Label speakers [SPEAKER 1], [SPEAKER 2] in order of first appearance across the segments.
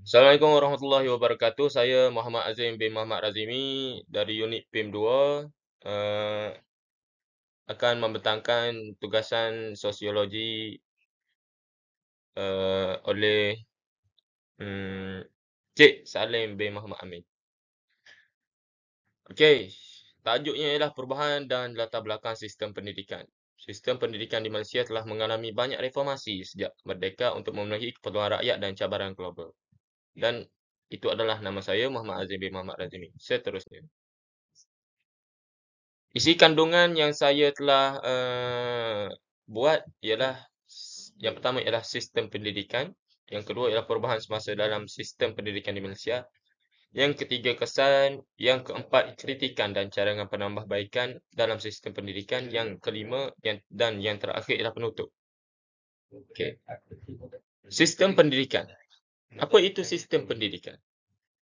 [SPEAKER 1] Assalamualaikum warahmatullahi wabarakatuh. Saya Muhammad Azim bin Muhammad Razimi dari unit PIM 2 akan membentangkan tugasan sosiologi oleh mm, Cik Salim bin Muhammad Amin. Okey, tajuknya ialah perubahan dan latar belakang sistem pendidikan. Sistem pendidikan di Malaysia telah mengalami banyak reformasi sejak merdeka untuk memenuhi keperluan rakyat dan cabaran global. Dan itu adalah nama saya Muhammad Azim bin Muhammad Razimi. Seterusnya. Isi kandungan yang saya telah buat ialah yang pertama ialah sistem pendidikan, yang kedua ialah perubahan semasa dalam sistem pendidikan di Malaysia, yang ketiga kesan, yang keempat kritikan dan cadangan penambahbaikan dalam sistem pendidikan, yang kelima dan yang terakhir ialah penutup. Okey. Sistem pendidikan. Apa itu sistem pendidikan?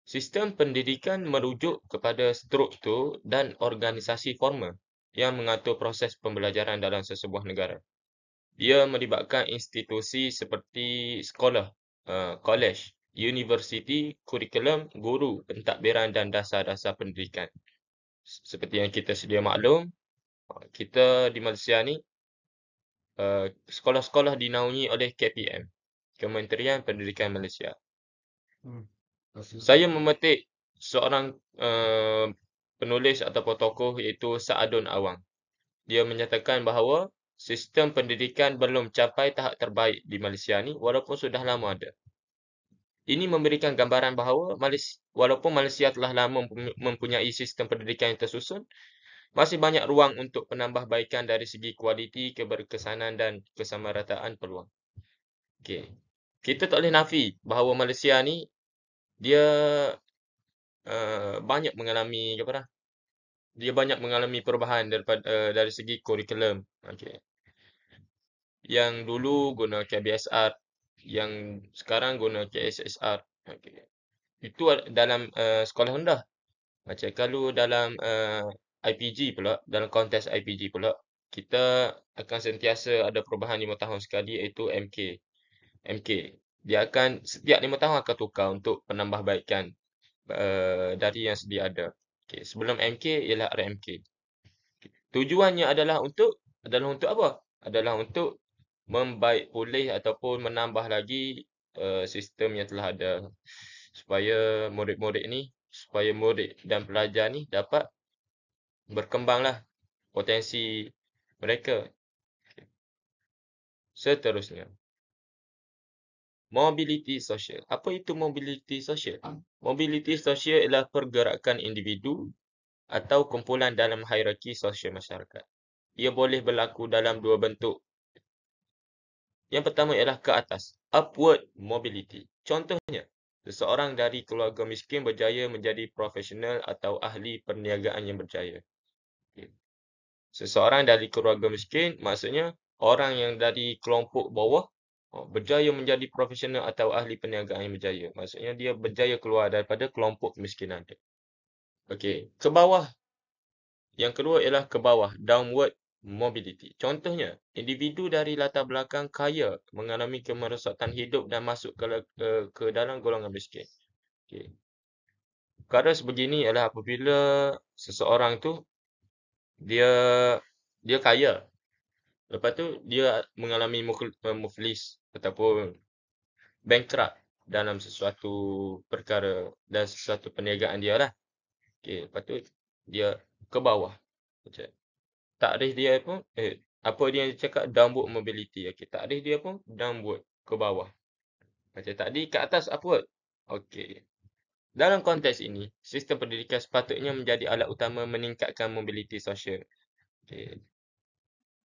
[SPEAKER 1] Sistem pendidikan merujuk kepada struktur dan organisasi formal yang mengatur proses pembelajaran dalam sesebuah negara. Ia melibatkan institusi seperti sekolah, kolej, universiti, kurikulum, guru, pentadbiran dan dasar-dasar pendidikan. Seperti yang kita sedia maklum, kita di Malaysia ni, sekolah-sekolah dinaungi oleh KPM, Kementerian Pendidikan Malaysia. Saya memetik seorang penulis ataupun tokoh iaitu Sa'adun Awang. Dia menyatakan bahawa sistem pendidikan belum capai tahap terbaik di Malaysia ni walaupun sudah lama ada. Ini memberikan gambaran bahawa walaupun Malaysia telah lama mempunyai sistem pendidikan yang tersusun, masih banyak ruang untuk penambahbaikan dari segi kualiti, keberkesanan dan kesamarataan peluang. Okey. Kita tak boleh nafi bahawa Malaysia ni dia banyak mengalami apa dah? Dia banyak mengalami perubahan dari segi kurikulum. Okey. Yang dulu guna KBSR, yang sekarang guna KSSR. Okey. Itu dalam sekolah rendah. Macam kalau dalam IPG pula, dalam konteks IPG pula, kita akan sentiasa ada perubahan 5 tahun sekali iaitu MK. MK. Dia akan setiap 5 tahun akan tukar untuk penambahbaikan dari yang sedia ada. Okay. Sebelum MK ialah RMK. Tujuannya adalah untuk apa? Adalah untuk membaik pulih ataupun menambah lagi sistem yang telah ada supaya supaya murid dan pelajar ni dapat berkembanglah potensi mereka. Seterusnya, mobiliti sosial. Apa itu mobiliti sosial? Mobiliti sosial ialah pergerakan individu atau kumpulan dalam hierarki sosial masyarakat. Ia boleh berlaku dalam dua bentuk. Yang pertama ialah ke atas, upward mobility. Contohnya, seseorang dari keluarga miskin berjaya menjadi profesional atau ahli perniagaan yang berjaya. Seseorang dari keluarga miskin maksudnya orang yang dari kelompok bawah berjaya menjadi profesional atau ahli perniagaan yang berjaya. Maksudnya dia berjaya keluar daripada kelompok kemiskinan dia. Okey, ke bawah. Yang kedua ialah ke bawah, downward mobility. Contohnya, individu dari latar belakang kaya mengalami kemerosotan hidup dan masuk ke dalam golongan miskin. Okey. Perkara sebegini ialah apabila seseorang tu dia kaya. Lepas tu dia mengalami muflis ataupun bankrupt dalam sesuatu perkara dan sesuatu perniagaan dia lah. Okey, lepas tu dia ke bawah. Macam takrif dia pun apa dia cakap downward mobility. Okey, takrif dia pun downward, ke bawah. Macam tadi ke atas upward. Okey. Dalam konteks ini, sistem pendidikan sepatutnya menjadi alat utama meningkatkan mobiliti sosial. Okey.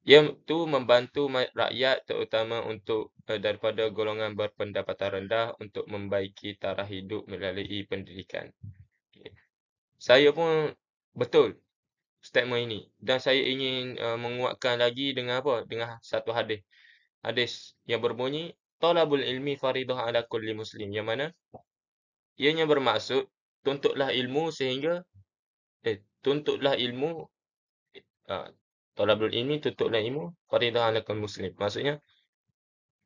[SPEAKER 1] Iaitu membantu rakyat terutama untuk daripada golongan berpendapatan rendah untuk membaiki taraf hidup melalui pendidikan. Okay. Saya pun betul statement ini dan saya ingin menguatkan lagi dengan apa? Dengan satu hadis. Hadis yang berbunyi talabul ilmi faridah ala kulli muslim, yang mana ianya bermaksud tuntutlah ilmu sehingga tuntutlah ilmu talabul ilmi, tuntutlah ilmu faridah ala kulli muslim. Maksudnya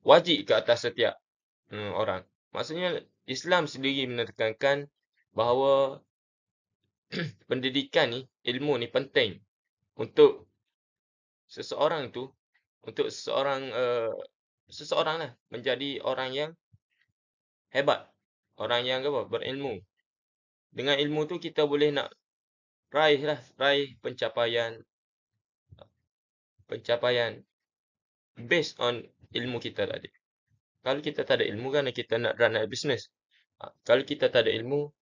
[SPEAKER 1] wajib ke atas setiap orang. Maksudnya Islam sendiri menekankan bahawa pendidikan ni, ilmu ni penting untuk seseorang tu, untuk seseorang lah menjadi orang yang hebat, orang yang apa, berilmu. Dengan ilmu tu kita boleh nak raih pencapaian based on ilmu kita tadi. Kalau kita tak ada ilmu kan kita nak run a business. Kalau kita tak ada ilmu,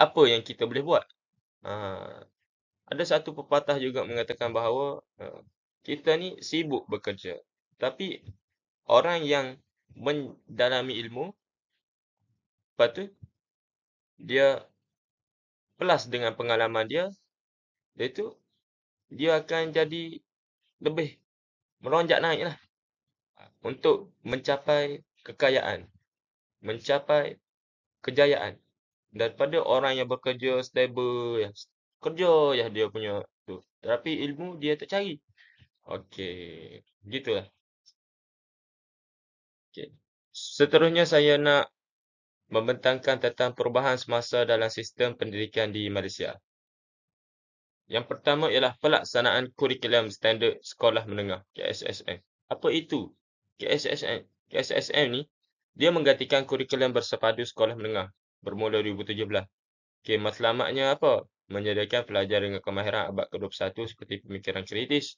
[SPEAKER 1] apa yang kita boleh buat? Ada satu pepatah juga mengatakan bahawa kita ni sibuk bekerja. Tapi orang yang mendalami ilmu, lepas tu dia plus dengan pengalaman dia, iaitu dia akan jadi lebih melonjak naik lah untuk mencapai kekayaan, mencapai kejayaan daripada orang yang bekerja stable, yang kerja je dia punya tu. Tapi ilmu dia tak cari. Okey, gitulah. Okey. Seterusnya saya nak membentangkan tentang perubahan semasa dalam sistem pendidikan di Malaysia. Yang pertama ialah pelaksanaan kurikulum standard sekolah menengah, KSSM. Apa itu KSSM? KSSM ni dia menggantikan kurikulum bersepadu sekolah menengah bermula 2017. Okey, matlamatnya apa? Menyediakan pelajar dengan kemahiran abad ke-21 seperti pemikiran kritis,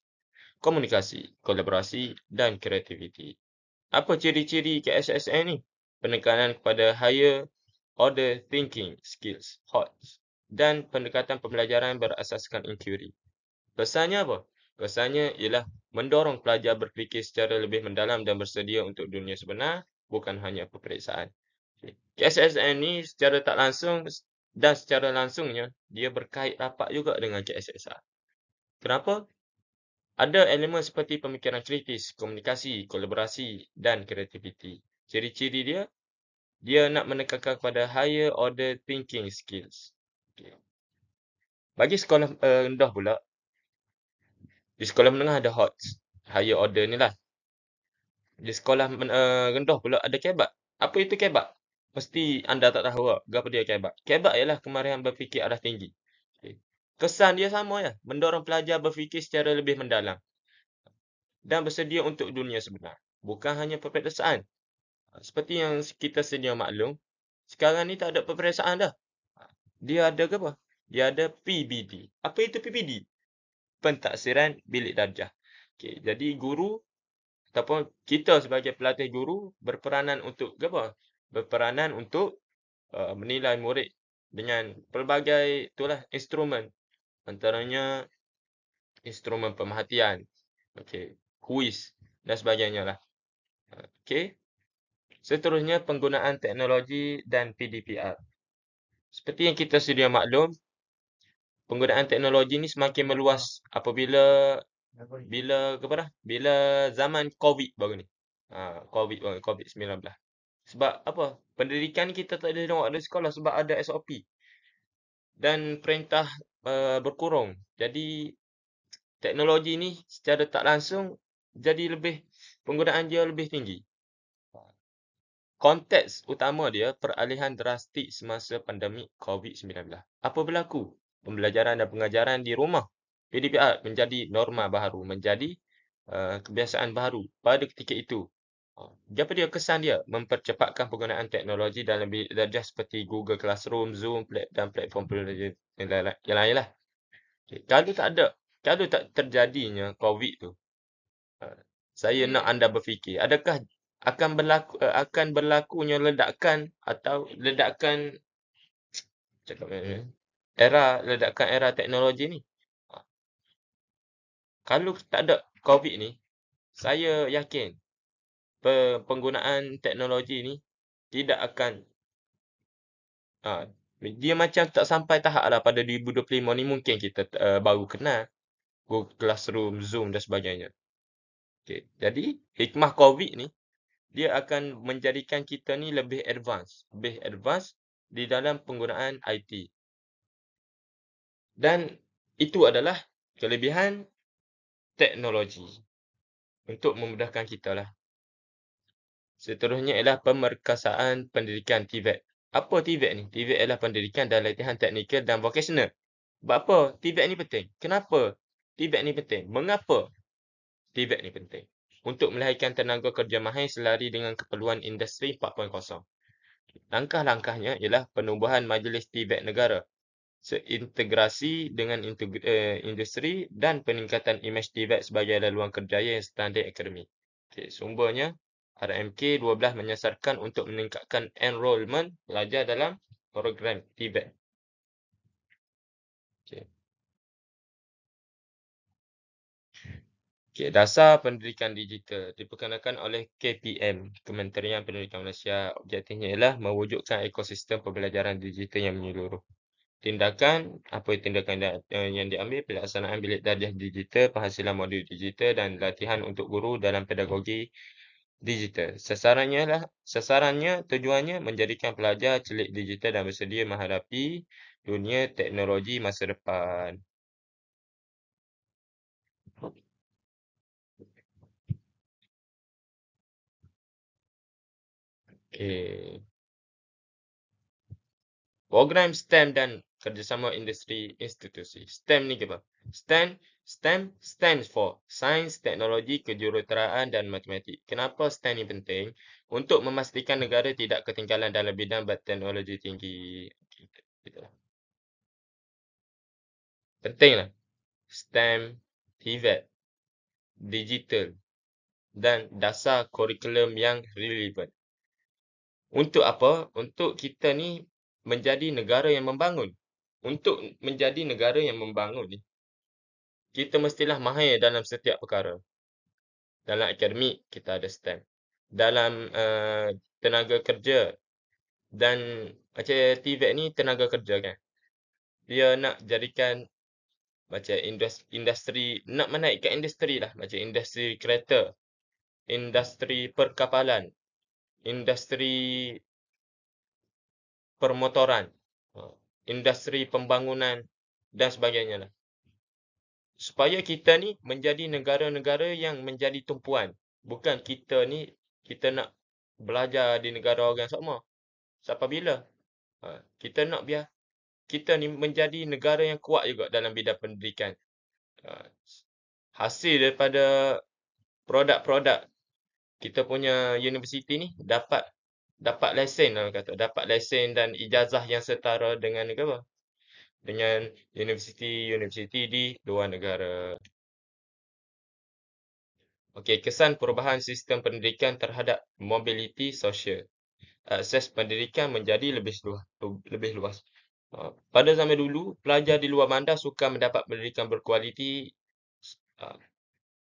[SPEAKER 1] komunikasi, kolaborasi dan kreativiti. Apa ciri-ciri KSSM ni? Penekanan kepada higher order thinking skills, HOTS, dan pendekatan pembelajaran berasaskan inquiry. Pesannya apa? Pesannya ialah mendorong pelajar berfikir secara lebih mendalam dan bersedia untuk dunia sebenar, bukan hanya peperiksaan. KSSM ni secara tak langsung dan secara langsungnya, dia berkait rapat juga dengan KSSR. Kenapa? Ada elemen seperti pemikiran kritis, komunikasi, kolaborasi, dan kreativiti. Ciri-ciri dia, dia nak menekankan kepada higher order thinking skills. Okay. Bagi sekolah rendah pula, di sekolah menengah ada HOTS, higher order ni lah. Di sekolah rendah pula ada KEBAT. Apa itu KEBAT? Mesti anda tak tahu apa dia KEBAT. KEBAT ialah kemarian berfikir arah tinggi. Okay. Kesan dia sama ya, mendorong pelajar berfikir secara lebih mendalam dan bersedia untuk dunia sebenar, bukan hanya peperiksaan. Seperti yang kita sedia maklum, sekarang ni tak ada peperiksaan dah. Dia ada ke apa? Dia ada PBD. Apa itu PBD? Pentaksiran bilik darjah. Okay, jadi guru ataupun kita sebagai pelatih guru berperanan untuk apa? Berperanan untuk menilai murid dengan pelbagai itulah instrumen. Antaranya instrumen pemerhatian, okey, kuis dan sebagainya lah. Okey. Seterusnya penggunaan teknologi dan PDPR. Seperti yang kita sedia maklum, penggunaan teknologi ni semakin meluas apabila bila zaman COVID baru ni. COVID-19. Sebab apa? Pendidikan kita tak boleh tengok ada sekolah sebab ada SOP dan perintah berkurung. Jadi teknologi ni secara tak langsung jadi penggunaan dia lebih tinggi. Konteks utama dia peralihan drastik semasa pandemik COVID-19. Apa berlaku? Pembelajaran dan pengajaran di rumah. PDPR menjadi norma baru, menjadi kebiasaan baru pada ketika itu. Apa dia kesan dia? Mempercepatkan penggunaan teknologi dalam bilik darjah seperti Google Classroom, Zoom dan platform yang lain lah. Okay. Kalau tak terjadinya COVID tu, saya nak anda berfikir, adakah akan berlakunya ledakan era teknologi ni? Kalau tak ada COVID ni, saya yakin penggunaan teknologi ni tidak akan dia macam tak sampai tahap lah pada 2025 ni mungkin kita baru kenal Google Classroom, Zoom dan sebagainya. Okay. Jadi hikmah COVID ni dia akan menjadikan kita ni lebih advance di dalam penggunaan IT. Dan itu adalah kelebihan teknologi untuk memudahkan kita lah. Seterusnya ialah pemerkasaan pendidikan TVET. Apa TVET ni? TVET ialah pendidikan dan latihan teknikal dan vokasional. Sebab apa TVET ni penting? Kenapa TVET ni penting? Mengapa TVET ni penting? Untuk melahirkan tenaga kerja mahir selari dengan keperluan industri 4.0. Langkah-langkahnya ialah penubuhan majlis TVET negara, seintegrasi dengan industri dan peningkatan imej TVET sebagai laluan kerjaya yang standard akademik. Okay, sumbernya RMK 12 menyasarkan untuk meningkatkan enrolment pelajar dalam program TVET. Okay. Okay, dasar pendidikan digital diperkenalkan oleh KPM, Kementerian Pendidikan Malaysia. Objektifnya ialah mewujudkan ekosistem pembelajaran digital yang menyeluruh. Tindakan, apa tindakan yang diambil? Pelaksanaan bilik darjah digital, penghasilan modul digital dan latihan untuk guru dalam pedagogi digital. Sasarannya, tujuannya menjadikan pelajar celik digital dan bersedia menghadapi dunia teknologi masa depan. Okay. Program STEM dan kerjasama industri institusi. STEM ni apa? STEM stands for Science, Teknologi, Kejuruteraan dan Matematik. Kenapa STEM ni penting? Untuk memastikan negara tidak ketinggalan dalam bidang berteknologi tinggi. Itulah. Pentinglah. STEM, TVET, digital dan dasar kurikulum yang relevan. Untuk apa? Untuk kita ni menjadi negara yang membangun. Untuk menjadi negara yang membangun ni, kita mestilah mahir dalam setiap perkara. Dalam akademik, kita ada STEM. Dalam tenaga kerja dan macam TVET ni tenaga kerja kan. Dia nak jadikan macam industri, nak menaikkan industri lah. Macam industri kereta, industri perkapalan, industri permotoran, industri pembangunan dan sebagainya lah. Supaya kita ni menjadi negara-negara yang menjadi tumpuan. Bukan kita ni, kita nak belajar di negara orang sama. Sampai bila? Kita nak biar kita ni menjadi negara yang kuat juga dalam bidang pendidikan. Hasil daripada produk-produk kita punya universiti ni dapat lesen lah kata, dapat lesen dan ijazah yang setara dengan apa? Dengan universiti di luar negara. Okey, kesan perubahan sistem pendidikan terhadap mobiliti sosial. Akses pendidikan menjadi lebih luas. Pada zaman dulu, pelajar di luar bandar sukar mendapat pendidikan berkualiti.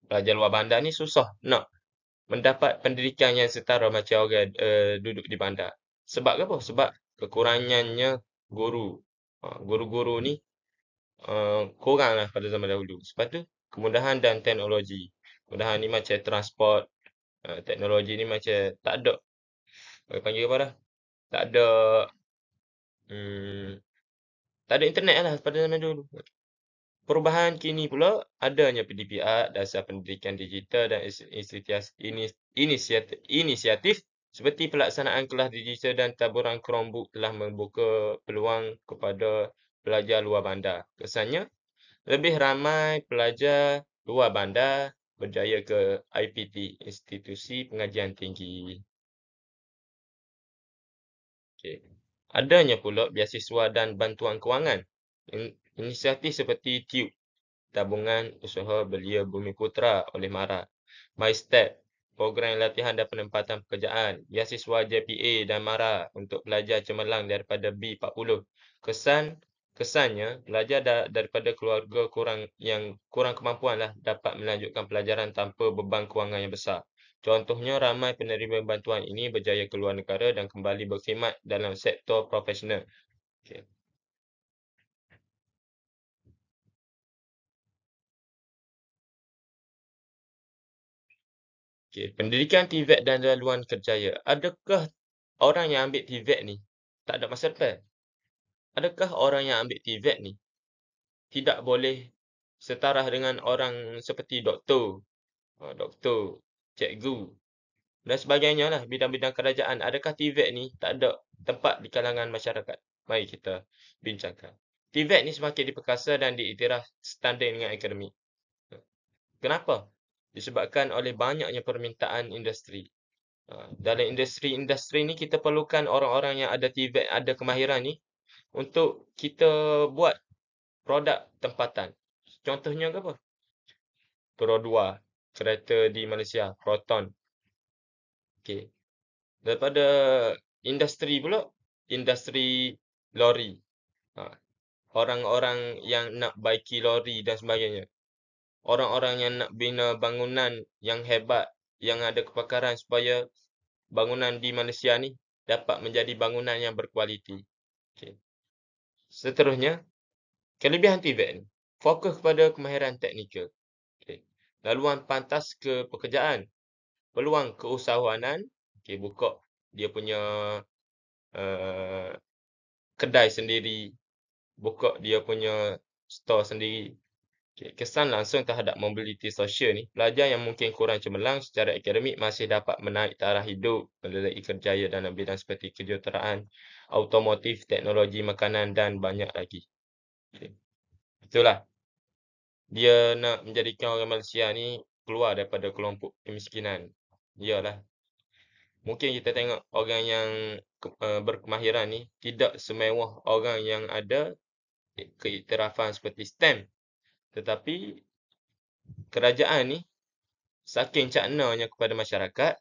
[SPEAKER 1] Pelajar luar bandar ni susah nak mendapat pendidikan yang setara macam orang duduk di bandar. Sebab apa? Sebab kekurangannya guru. Guru-guru ni kuranglah pada zaman dahulu. Sebab tu, kemudahan dan teknologi. Kemudahan ni macam transport, teknologi ni macam tak ada. Panggil apa dah? Tak ada tak ada internet lah pada zaman dulu. Perubahan kini pula adanya PDPR, Dasar Pendidikan Digital dan inisiatif seperti pelaksanaan kelas digital dan taburan Chromebook telah membuka peluang kepada pelajar luar bandar. Kesannya, lebih ramai pelajar luar bandar berjaya ke IPT, Institusi Pengajian Tinggi. Okay. Adanya pula beasiswa dan bantuan kewangan. Inisiatif seperti TUBE, Tabungan Usaha Belia Bumiputera oleh MARA, MyStep, program latihan dan penempatan pekerjaan, beasiswa JPA dan MARA untuk pelajar cemerlang daripada B40. Kesannya, pelajar daripada keluarga kurang kemampuan lah dapat melanjutkan pelajaran tanpa beban kewangan yang besar. Contohnya, ramai penerima bantuan ini berjaya keluar negara dan kembali berkhidmat dalam sektor profesional. Okay. Okay. Pendidikan TVET dan laluan kerjaya. Adakah orang yang ambil TVET ni tak ada masa depan? Adakah orang yang ambil TVET ni tidak boleh setara dengan orang seperti doktor, cikgu dan sebagainya lah, bidang-bidang kerajaan. Adakah TVET ni tak ada tempat di kalangan masyarakat? Mari kita bincangkan. TVET ni semakin diperkasa dan diiktiraf standing dengan akademik. Kenapa? Disebabkan oleh banyaknya permintaan industri. Dalam industri ni kita perlukan orang-orang yang ada TVET, ada kemahiran ni untuk kita buat produk tempatan. Contohnya apa? Pro 2, kereta di Malaysia, Proton. Okey. Daripada industri pula, industri lori. Orang-orang yang nak baiki lori dan sebagainya. Orang-orang yang nak bina bangunan yang hebat, yang ada kepakaran supaya bangunan di Malaysia ni dapat menjadi bangunan yang berkualiti. Okay. Seterusnya, kelebihan TVET ni, fokus kepada kemahiran teknikal. Okay. Laluan pantas ke pekerjaan, peluang keusahawanan, okay, buka dia punya kedai sendiri, buka dia punya store sendiri. Okay. Kesan langsung terhadap mobiliti sosial ni, pelajar yang mungkin kurang cemerlang secara akademik masih dapat menaik taraf hidup melalui kerjaya dalam bidang seperti kejuruteraan, automotif, teknologi makanan dan banyak lagi. Okay. Itulah. Dia nak menjadikan orang Malaysia ni keluar daripada kelompok kemiskinan. Iyalah. Mungkin kita tengok orang yang berkemahiran ni tidak semewah orang yang ada keiktirafan seperti STEM. Tetapi kerajaan ni saking caknanya kepada masyarakat,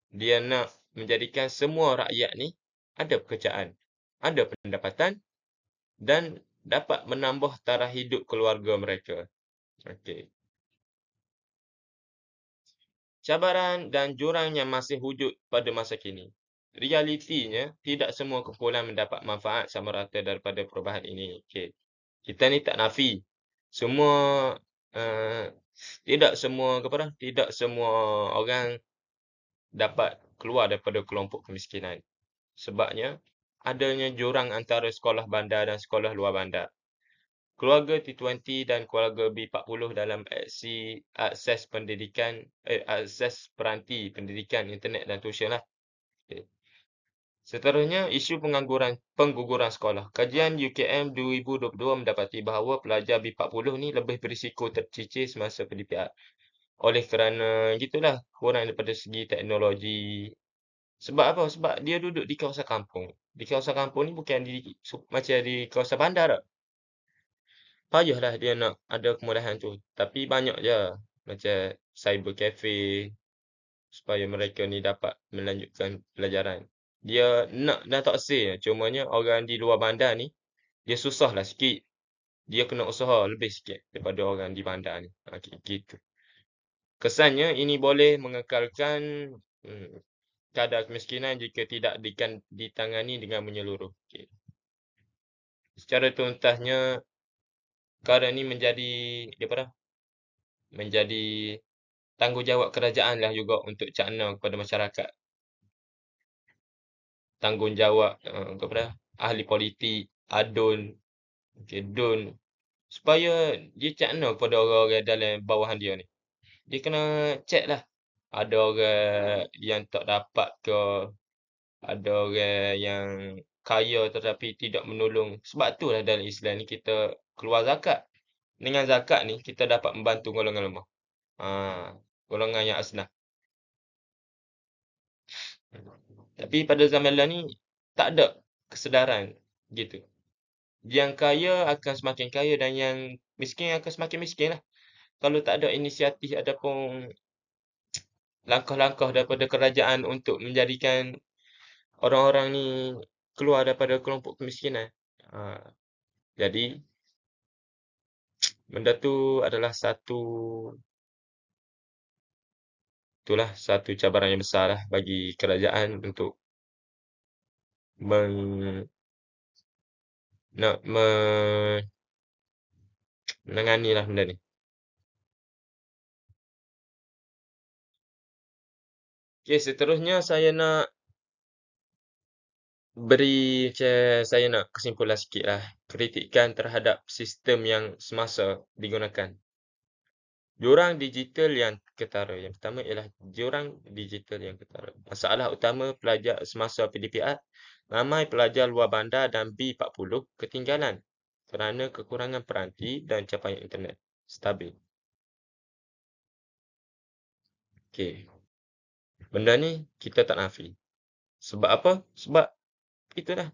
[SPEAKER 1] dia nak menjadikan semua rakyat ni ada pekerjaan, ada pendapatan dan dapat menambah taraf hidup keluarga mereka. Okey. Cabaran dan jurang yang masih wujud pada masa kini. Realitinya, tidak semua kumpulan mendapat manfaat sama rata daripada perubahan ini. Okay. Kita ni tak nafi. Semua, tidak semua orang dapat keluar daripada kelompok kemiskinan. Sebabnya, adanya jurang antara sekolah bandar dan sekolah luar bandar. Keluarga T20 dan keluarga B40 dalam akses pendidikan, akses peranti pendidikan, internet dan tuition lah. Okay. Seterusnya, isu pengguguran sekolah. Kajian UKM 2022 mendapati bahawa pelajar B40 ni lebih berisiko tercicir semasa PDPR. Oleh kerana gitulah, kurang daripada segi teknologi. Sebab apa? Sebab dia duduk di kawasan kampung. Di kawasan kampung ni bukan macam di kawasan bandar tak? Payahlah dia nak ada kemudahan tu. Tapi banyak je. Macam cyber cafe. Supaya mereka ni dapat melanjutkan pelajaran. Dia nak dan tak say. Cumanya orang di luar bandar ni, dia susah lah sikit. Dia kena usaha lebih sikit daripada orang di bandar ni. Gitu. Kesannya ini boleh mengekalkan kadar kemiskinan jika tidak ditangani dengan menyeluruh. Okay. Secara tuntasnya, perkara ni menjadi tanggungjawab kerajaan lah juga untuk cakna kepada masyarakat. Tanggungjawab kepada ahli politik, ADUN, okay, DUN, supaya dia cakna kepada orang-orang dalam bawahan dia ni. Dia kena check lah. Ada orang yang tak dapat ke, ada orang yang kaya tetapi tidak menolong. Sebab tu lah dalam Islam ni kita keluar zakat. Dengan zakat ni kita dapat membantu golongan lemah. Golongan yang asnaf. Tapi pada zaman lah ni tak ada kesedaran gitu. Yang kaya akan semakin kaya dan yang miskin akan semakin miskin lah. Kalau tak ada inisiatif ataupun langkah-langkah daripada kerajaan untuk menjadikan orang-orang ni keluar daripada kelompok kemiskinan. Jadi, benda tu adalah itulah satu cabaran yang besar lah bagi kerajaan untuk menangani lah benda ni. Okay, seterusnya saya nak saya nak kesimpulan sikit lah. Kritikan terhadap sistem yang semasa digunakan. Jurang digital yang ketara. Yang pertama ialah jurang digital yang ketara. Masalah utama pelajar semasa PDPR, ramai pelajar luar bandar dan B40 ketinggalan kerana kekurangan peranti dan capaian internet stabil. Okey, benda ni kita tak nafi. Sebab apa? Sebab itulah,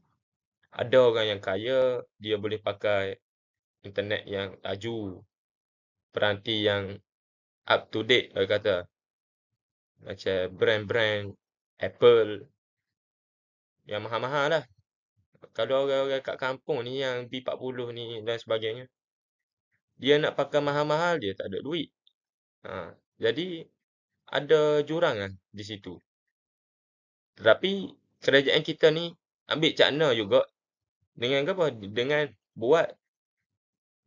[SPEAKER 1] ada orang yang kaya, dia boleh pakai internet yang laju, peranti yang up to date, orang kata. Macam brand-brand Apple yang mahal-mahal lah. Kalau orang-orang kat kampung ni yang B40 ni dan sebagainya, dia nak pakai mahal-mahal, dia tak ada duit. Jadi ada jurang lah di situ. Tetapi kerajaan kita ni ambil cakna juga dengan apa? Dengan buat,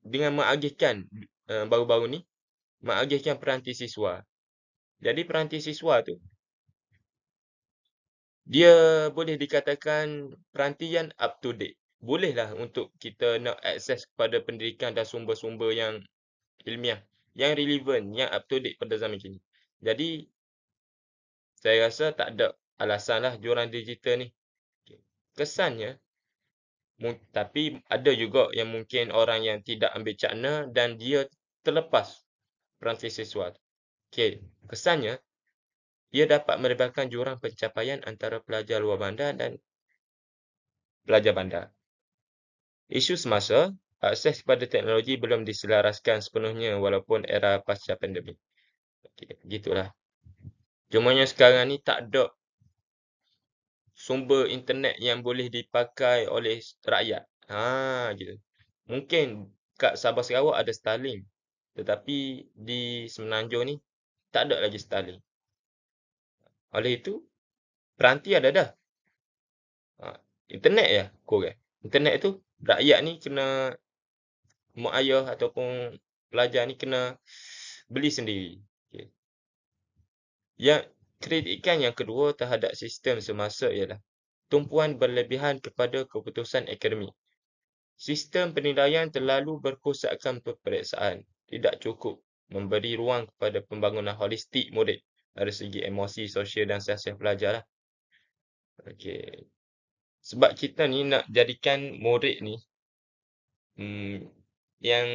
[SPEAKER 1] dengan mengagihkan baru-baru ni, mengagihkan peranti siswa. Jadi peranti siswa tu, dia boleh dikatakan peranti yang up to date. Bolehlah untuk kita nak akses kepada pendidikan dan sumber-sumber yang ilmiah, yang relevan, yang up to date pada zaman kini. Jadi, saya rasa tak ada alasan lah jurang digital ni. Kesannya, tapi ada juga yang mungkin orang yang tidak ambil cakna dan dia terlepas peranti siswa. Okey, kesannya, ia dapat menyebabkan jurang pencapaian antara pelajar luar bandar dan pelajar bandar. Isu semasa, akses kepada teknologi belum diselaraskan sepenuhnya walaupun era pasca pandemik. Okey, begitulah. Cumanya sekarang ni tak ada sumber internet yang boleh dipakai oleh rakyat. Gitu. Mungkin kat Sabah Sarawak ada Starlink, tetapi di Semenanjung ni tak ada lagi Starlink. Oleh itu, peranti ada dah. Internet ya kurang. Internet tu rakyat ni kena, mak ayah ataupun pelajar ni kena beli sendiri. Okay. Yang kritikan yang kedua terhadap sistem semasa ialah tumpuan berlebihan kepada keputusan akademik. Sistem penilaian terlalu berpusatkan peperiksaan, tidak cukup memberi ruang kepada pembangunan holistik murid dari segi emosi, sosial dan siasat pelajar lah. Okey. Sebab kita ni nak jadikan murid ni yang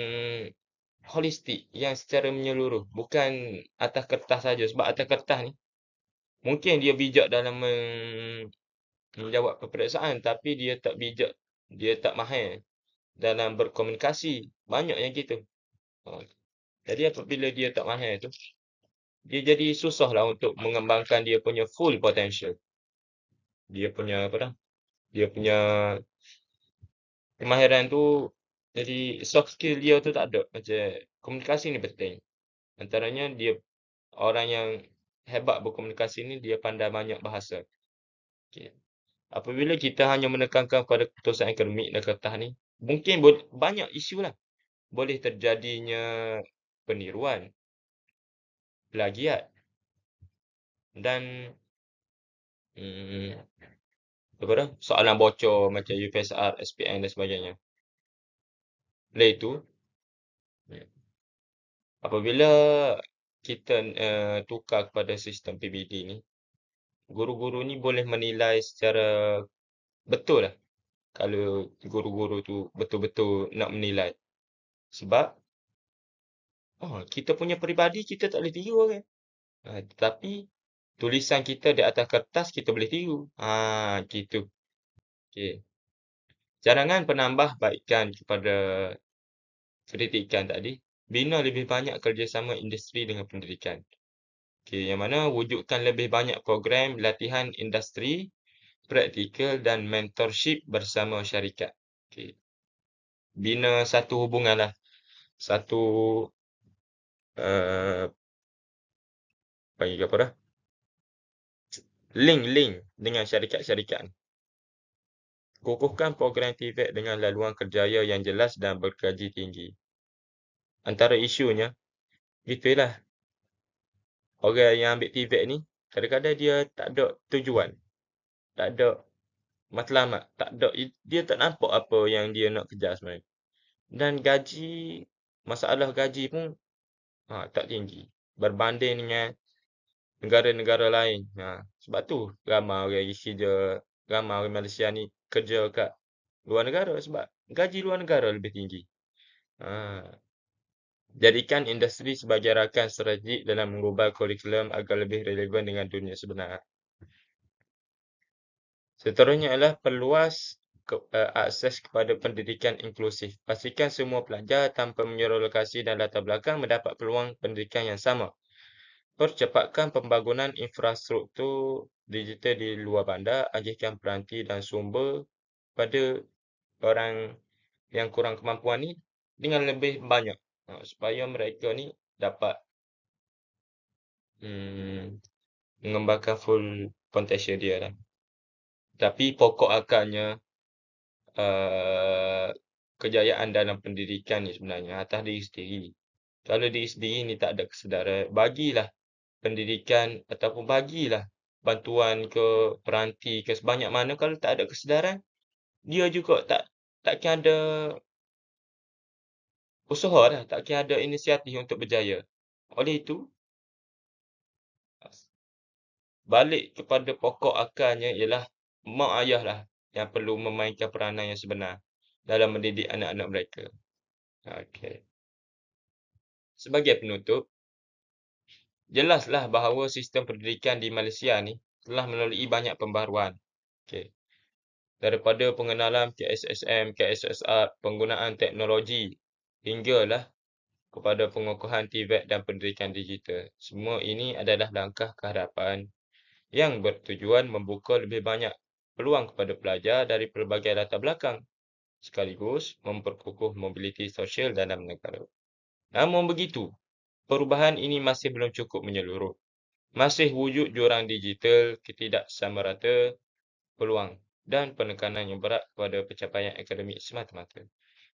[SPEAKER 1] holistik, yang secara menyeluruh, bukan atas kertas saja. Sebab atas kertas ni mungkin dia bijak dalam menjawab peperiksaan, tapi dia tak bijak, dia tak mahir dalam berkomunikasi. Banyak yang gitu. Jadi apabila dia tak mahir tu, dia jadi susahlah untuk mengembangkan dia punya full potential. Dia punya apa dah? Dia punya kemahiran tu, jadi soft skill dia tu tak ada. Macam komunikasi ni penting. Antaranya dia orang yang hebat berkomunikasi ni, dia pandai banyak bahasa. Okay. Apabila kita hanya menekankan pada keputusan akademik dan kertas ni, mungkin banyak isu lah. Boleh terjadinya peniruan, plagiat, dan apa dah? Soalan bocor macam UPSR, SPM dan sebagainya. Oleh itu, apabila kita tukar kepada sistem PBD ni, guru-guru ni boleh menilai secara betul lah kalau guru-guru tu betul-betul nak menilai. Sebab kita punya peribadi kita tak boleh tiru kan. Tetapi tulisan kita di atas kertas kita boleh tiru. Gitu. Okey. Cadangan penambah baikkan kepada kritikan tadi, bina lebih banyak kerjasama industri dengan pendidikan. Okey, yang mana wujudkan lebih banyak program latihan industri, praktikal dan mentorship bersama syarikat. Okey. Bina satu hubungan lah. Satu panggil apa dah? Link dengan syarikat-syarikat ni. Kukuhkan program TVET dengan laluan kerjaya yang jelas dan bergaji tinggi. Antara isunya, itulah. Orang yang ambil TVET ni, kadang-kadang dia tak ada tujuan. Tak ada matlamat. Dia tak nampak apa yang dia nak kejar sebenarnya. Dan gaji, masalah gaji pun Tak tinggi. Berbanding dengan negara-negara lain. Sebab tu ramai orang isi je, ramai orang Malaysia ni kerja kat luar negara sebab gaji luar negara lebih tinggi. Jadikan industri sebagai rakan strategik dalam mengubah kurikulum agar lebih relevan dengan dunia sebenar. Seterusnya adalah perluas akses kepada pendidikan inklusif. Pastikan semua pelajar tanpa menyorot lokasi dan latar belakang mendapat peluang pendidikan yang sama. Percepatkan pembangunan infrastruktur digital di luar bandar, agihkan peranti dan sumber pada orang yang kurang kemampuan ni dengan lebih banyak, supaya mereka ni dapat mengembangkan full potential dia lah. Tapi pokok akarnya kejayaan dalam pendidikan ni sebenarnya atas diri sendiri. Kalau diri sendiri ni tak ada kesedaran, bagilah pendidikan ataupun bagilah bantuan ke peranti ke sebanyak mana, kalau tak ada kesedaran, dia juga takkan ada usaha dah, takkan ada inisiatif untuk berjaya. Oleh itu, balik kepada pokok akarnya ialah mak ayah lah yang perlu memainkan peranan yang sebenar dalam mendidik anak-anak mereka. Okey. Sebagai penutup, jelaslah bahawa sistem pendidikan di Malaysia ni telah melalui banyak pembaharuan. Okey. Daripada pengenalan KSSM, KSSR, penggunaan teknologi hinggalah kepada pengukuhan TVET dan pendidikan digital. Semua ini adalah langkah ke hadapan yang bertujuan membuka lebih banyak peluang kepada pelajar dari pelbagai latar belakang, sekaligus memperkukuh mobiliti sosial dalam negara. Namun begitu, perubahan ini masih belum cukup menyeluruh. Masih wujud jurang digital, ketidaksamarata peluang dan penekanan yang berat kepada pencapaian akademik semata-mata.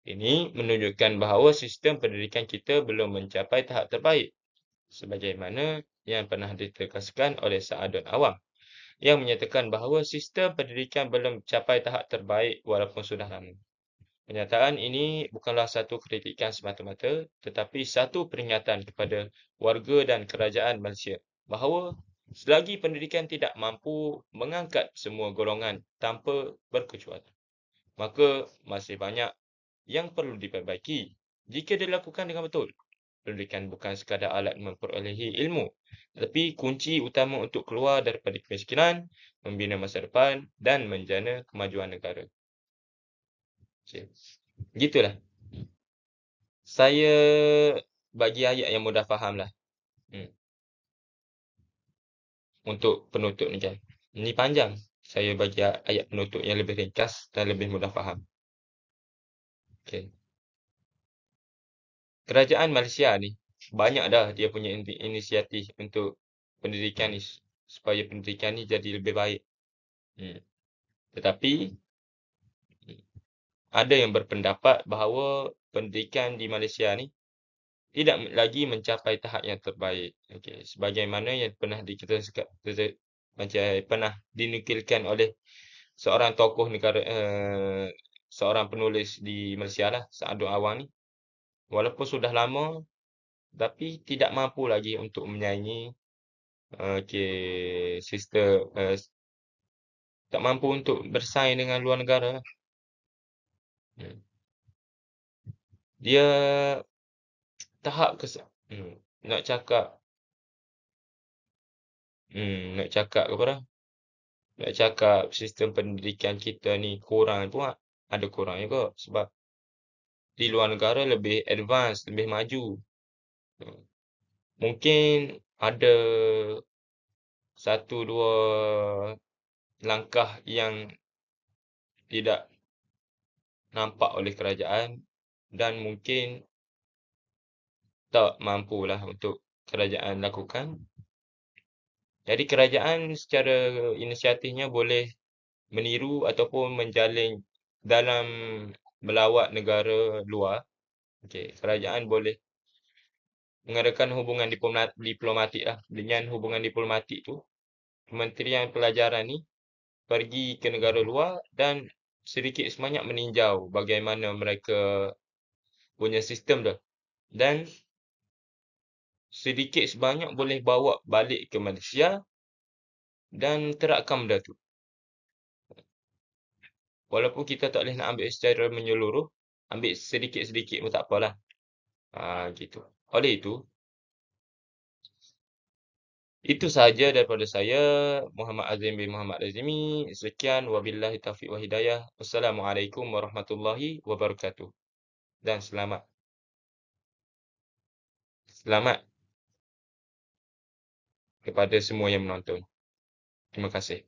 [SPEAKER 1] Ini menunjukkan bahawa sistem pendidikan kita belum mencapai tahap terbaik, sebagaimana yang pernah ditegaskan oleh Sa'adun Awam, yang menyatakan bahawa sistem pendidikan belum mencapai tahap terbaik walaupun sudah lama. Pernyataan ini bukanlah satu kritikan semata-mata, tetapi satu peringatan kepada warga dan kerajaan Malaysia bahawa selagi pendidikan tidak mampu mengangkat semua golongan tanpa berkecuali, maka masih banyak yang perlu diperbaiki. Jika dilakukan dengan betul, pendidikan bukan sekadar alat memperolehi ilmu, tetapi kunci utama untuk keluar daripada kemiskinan, membina masa depan dan menjana kemajuan negara. Okay. Gitulah. Saya bagi ayat yang mudah faham lah. Untuk penutup ni kan. Ini panjang. Saya bagi ayat penutup yang lebih ringkas dan lebih mudah faham. Okay. Kerajaan Malaysia ni banyak dah dia punya inisiatif untuk pendidikan ni, supaya pendidikan ni jadi lebih baik. Tetapi ada yang berpendapat bahawa pendidikan di Malaysia ni tidak lagi mencapai tahap yang terbaik. Okey, sebagaimana yang pernah pernah dinukilkan oleh seorang tokoh negara, seorang penulis di Malaysia lah, Sa'adun Awang ni. Walaupun sudah lama, tapi tidak mampu lagi untuk menyaingi sistem, tak mampu untuk bersaing dengan luar negara. Dia tahap nak cakap apa dah? Nak cakap sistem pendidikan kita ni kurang pun ada kurang juga, sebab di luar negara lebih advance, lebih maju. Mungkin ada satu dua langkah yang tidak nampak oleh kerajaan dan mungkin tak mampulah untuk kerajaan lakukan. Jadi kerajaan secara inisiatifnya boleh meniru ataupun menjalin dalam melawat negara luar. Okey, kerajaan boleh mengadakan hubungan diplomatik lah. Dengan hubungan diplomatik tu, Kementerian Pelajaran ni pergi ke negara luar dan sedikit sebanyak meninjau bagaimana mereka punya sistem tu. Dan sedikit sebanyak boleh bawa balik ke Malaysia dan terakam benda tu. Walaupun kita tak boleh nak ambil secara menyeluruh, ambil sedikit-sedikit pun tak apalah. Gitu. Oleh itu sahaja daripada saya, Muhammad Azim bin Muhammad Azimi. Sekian, wabillahi taufiq wa hidayah. Wassalamualaikum warahmatullahi wabarakatuh. Dan selamat. Selamat kepada semua yang menonton. Terima kasih.